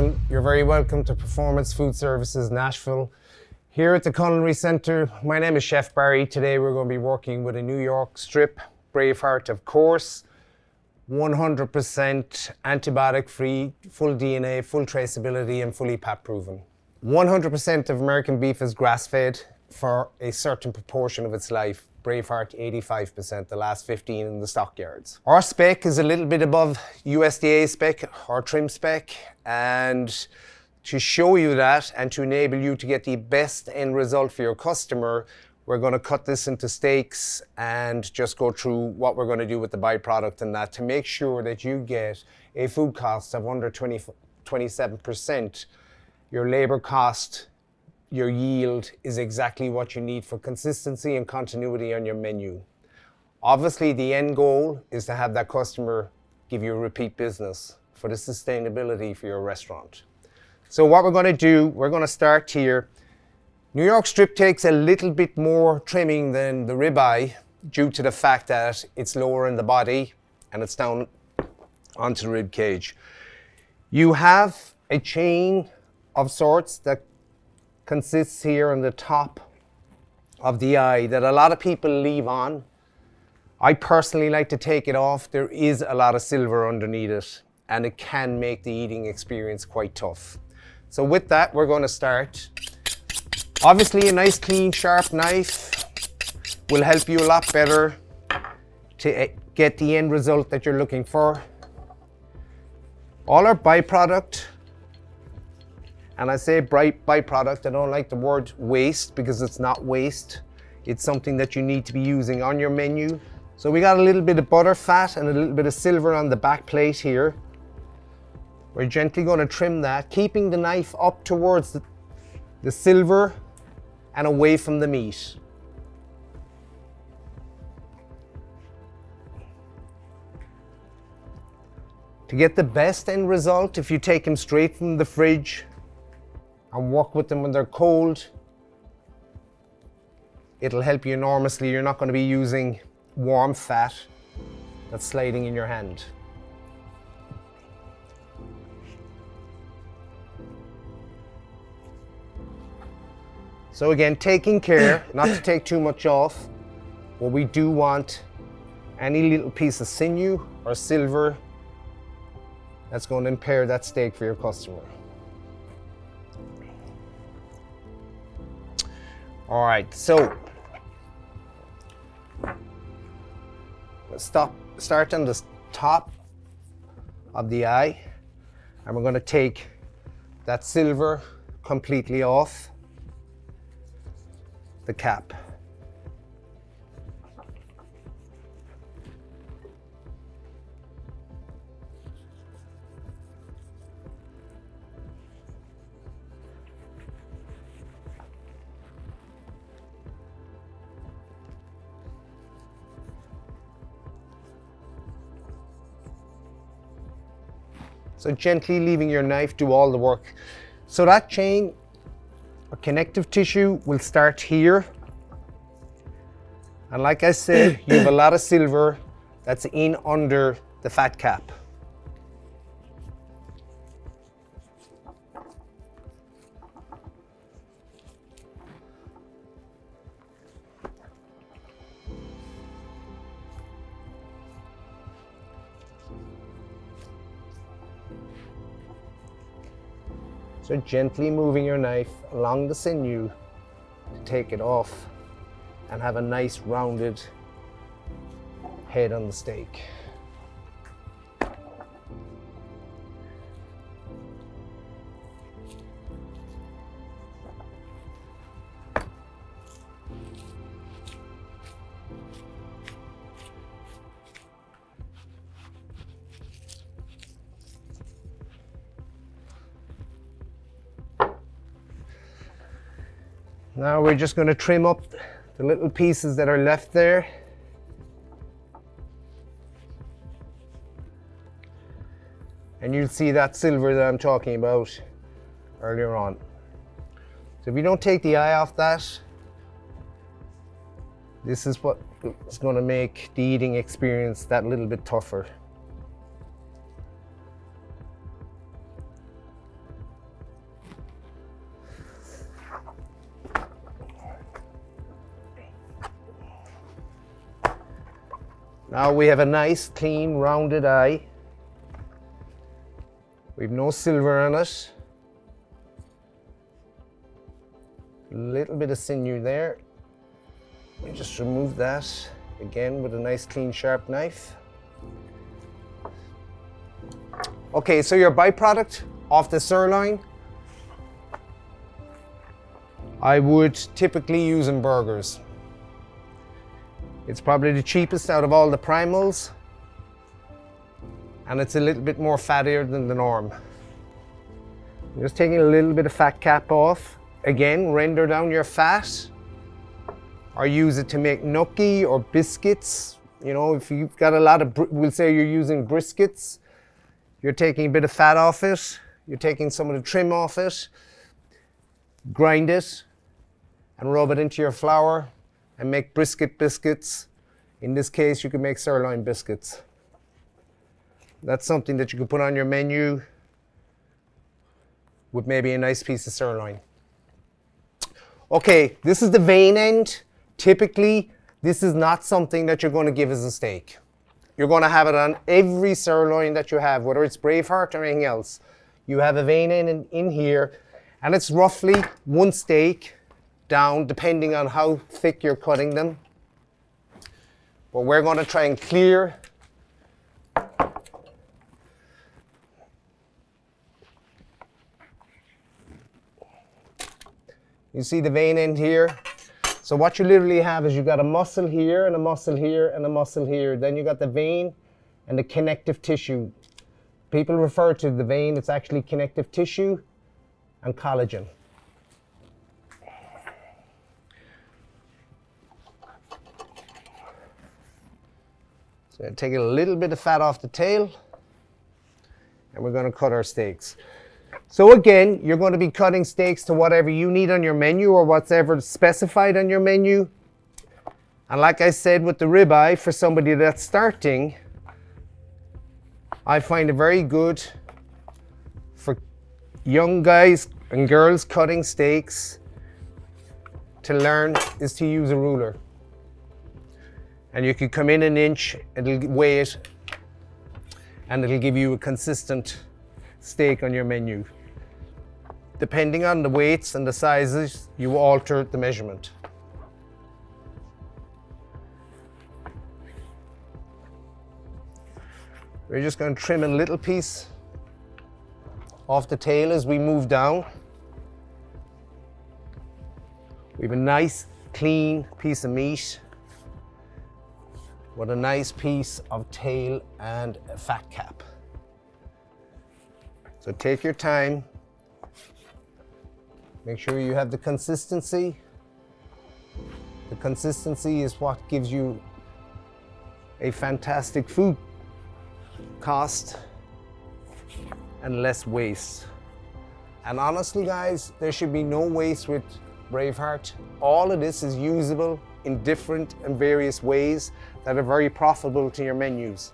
everyone. You're very welcome to Performance Food Services Nashville. Here at the Culinary Centre, my name is Chef Barry. Today we're going to be working with a New York Strip, Braveheart of course, 100% antibiotic-free, full DNA, full traceability and fully PAT proven. 100% of American beef is grass-fed for a certain proportion of its life. Braveheart 85%, the last 15 in the stockyards. Our spec is a little bit above USDA spec or trim spec, and to show you that and to enable you to get the best end result for your customer, we're going to cut this into steaks and just go through what we're going to do with the byproduct and that to make sure that you get a food cost of under 27%. Your labor cost, your yield is exactly what you need for consistency and continuity on your menu. Obviously, the end goal is to have that customer give you a repeat business for the sustainability for your restaurant. So what we're going to do, we're going to start here. New York Strip takes a little bit more trimming than the ribeye due to the fact that it's lower in the body and it's down onto the rib cage. You have a chain of sorts that consists here on the top of the eye that a lot of people leave on. I personally like to take it off. There is a lot of silver underneath it and it can make the eating experience quite tough. So with that, we're going to start. Obviously, a nice clean sharp knife will help you a lot better to get the end result that you're looking for. All our byproduct, and I say byproduct, I don't like the word waste because it's not waste. It's something that you need to be using on your menu. So we got a little bit of butter fat and a little bit of silver on the back plate here. We're gently going to trim that, keeping the knife up towards the silver and away from the meat. To get the best end result, if you take them straight from the fridge and work with them when they're cold, it'll help you enormously. You're not going to be using warm fat that's sliding in your hand. So again, taking care not to take too much off. What we do want, any little piece of sinew or silver that's going to impair that steak for your customer. All right, so let's start on the top of the eye, and we're going to take that silver completely off the cap. So gently leaving your knife do all the work. So that chain or connective tissue will start here. And like I said, you have a lot of silver that's in under the fat cap. So gently moving your knife along the sinew to take it off and have a nice rounded head on the steak. Now we're just going to trim up the little pieces that are left there. And you'll see that silver that I'm talking about earlier on. So if you don't take the eye off that, this is what is going to make the eating experience that little bit tougher. Now we have a nice, clean, rounded eye. We've no silver on it. A little bit of sinew there. We just remove that again with a nice, clean, sharp knife. Okay, so your byproduct off the sirloin, I would typically use in burgers. It's probably the cheapest out of all the primals, and it's a little bit more fattier than the norm. I'm just taking a little bit of fat cap off. Again, render down your fat, or use it to make gnocchi or biscuits. You know, if you've got a lot of, we'll say you're using briskets, you're taking a bit of fat off it, you're taking some of the trim off it, grind it, and rub it into your flour and make brisket biscuits. In this case, you can make sirloin biscuits. That's something that you could put on your menu with maybe a nice piece of sirloin. Okay, this is the vein end. Typically, this is not something that you're going to give as a steak. You're going to have it on every sirloin that you have, whether it's Braveheart or anything else. You have a vein end in here, and it's roughly one steak down, depending on how thick you're cutting them. But we're going to try and clear you see the vein end here. So what you literally have is you've got a muscle here and a muscle here and a muscle here. Then you got the vein and the connective tissue. People refer to the vein, it's actually connective tissue and collagen. So take a little bit of fat off the tail, and we're going to cut our steaks. So again, you're going to be cutting steaks to whatever you need on your menu or whatever specified on your menu. And like I said with the ribeye, for somebody that's starting, I find it very good for young guys and girls cutting steaks to learn is to use a ruler. And you can come in an inch, it'll weigh it, and it'll give you a consistent steak on your menu. Depending on the weights and the sizes, you alter the measurement. We're just going to trim a little piece off the tail as we move down. We have a nice, clean piece of meat with a nice piece of tail and a fat cap. So take your time. Make sure you have the consistency. The consistency is what gives you a fantastic food cost and less waste. And honestly, guys, there should be no waste with Braveheart. All of this is usable in different and various ways that are very profitable to your menus.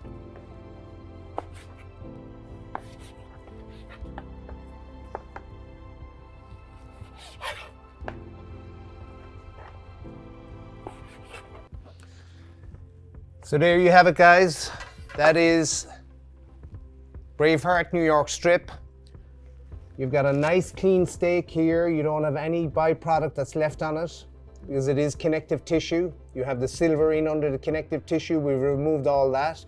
So there you have it, guys. That is Braveheart New York Strip. You've got a nice clean steak here. You don't have any byproduct that's left on it because it is connective tissue. You have the silverine under the connective tissue. We've removed all that.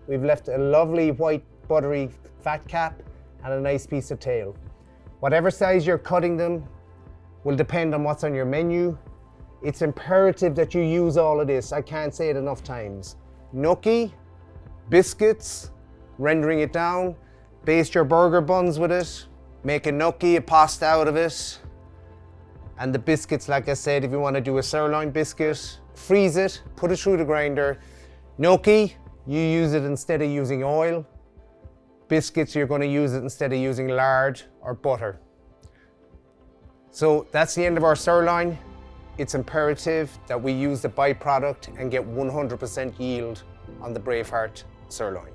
We've left a lovely white buttery fat cap and a nice piece of tail. Whatever size you're cutting them will depend on what's on your menu. It's imperative that you use all of this. I can't say it enough times. Gnocchi, biscuits, rendering it down, baste your burger buns with it, make a gnocchi, a pasta out of it, and the biscuits, like I said, if you want to do a sirloin biscuit, freeze it, put it through the grinder. Gnocchi, you use it instead of using oil. Biscuits, you're going to use it instead of using lard or butter. So that's the end of our sirloin. It's imperative that we use the byproduct and get 100% yield on the Braveheart sirloin.